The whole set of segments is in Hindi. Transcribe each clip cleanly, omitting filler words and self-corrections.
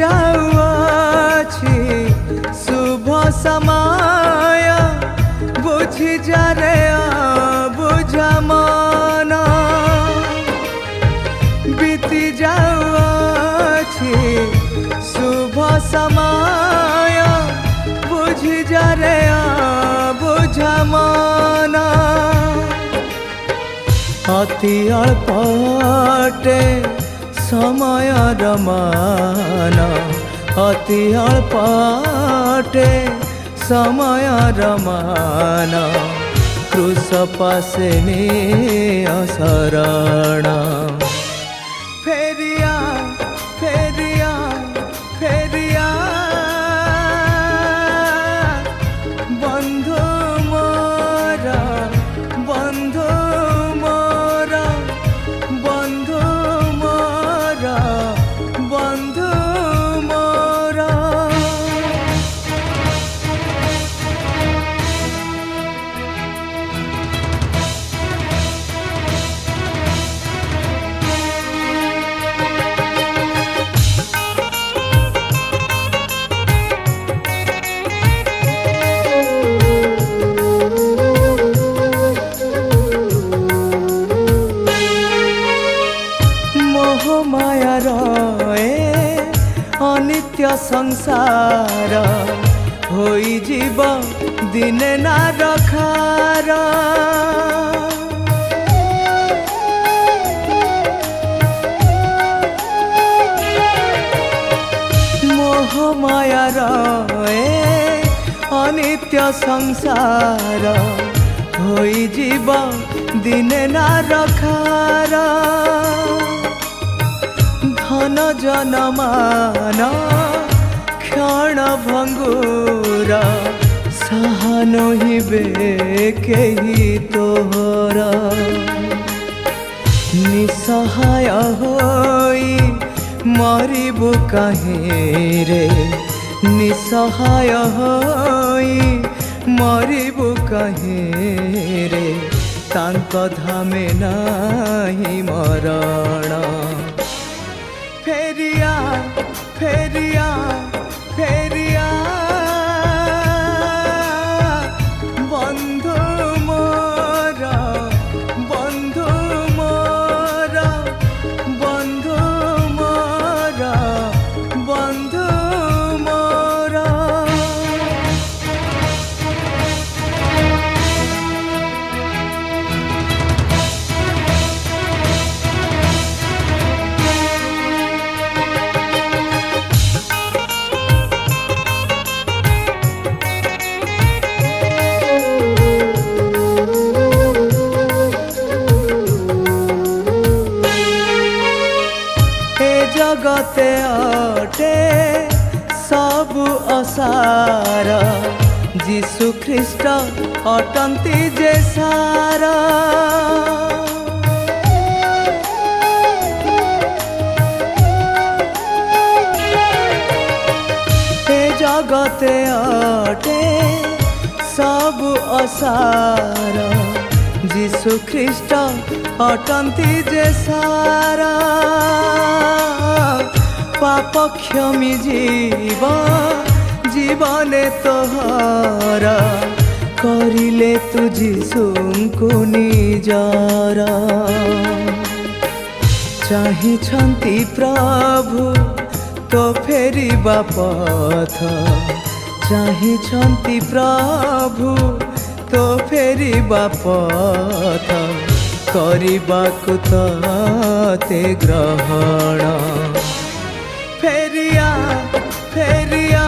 जाउछि शुभ समय बुझि जा रे बुझा मन बीती जाउछि शुभ समय बुझि जा रे बुझा मन अति अल्पटे समय रमान अति अल्पटे समय रमान क्रूस पासे शरण फेरिया फेरिया फेरिया बंधु मोरा बंधु मोरा बंधु मोरा बंधु मोरा मायार अनित्य संसार होई जीव दिने ना रखार मोह मायार अनित्य संसार होई जीव दिने ना रखार धन जनमान क्षण भंगुर सहनो हिबे केही तोहर निसहाय होई मरिबु काहे रे निसहाय होई मरिबु काहे रे तांक धामे नाही मरण फेरिया फेरिया फेरिया बंधु मोरा बंधु मोरा बंधु मोरा बंधु मोरा जगते अटे सबु असार जीशु ख्रीष्ट अटंती जे सार जगते अटे सबु असार जीशु ख्रीष्ट अटंती जे सारा पाप क्षमी जीव जीवने तोहर करिले तु जीशुଙ୍କୁ निजर चाहिछन्ति प्रभु तो फेरिबा पथ चाहिछन्ति प्रभु तो फेरिबा पथ करिबाकु ते ग्रहण फेरिया फेरिया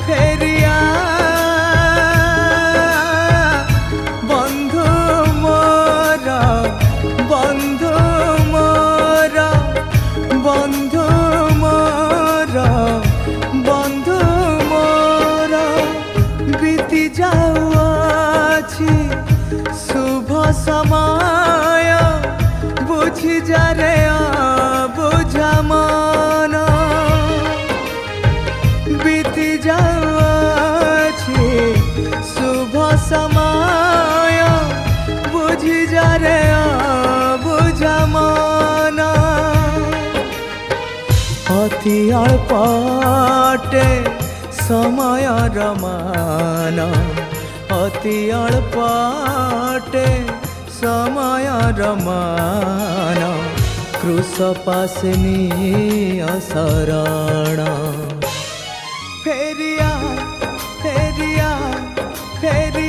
फेरिया बंधु मोरा बंधु मोरा बंधु मोरा बंधु मोरा बीती जाउछि शुभ समय बुझि जा रे बुझा मन बीती जाउछि शुभ समय बुझि जा रे बुझा मन অতি অল্পটে সময়ের মান অতি অল্পটে সময়ের মান ক্রুশ পাশে নিয় শরণ ফেরিয়া ফেরিয়া ফেরিয়া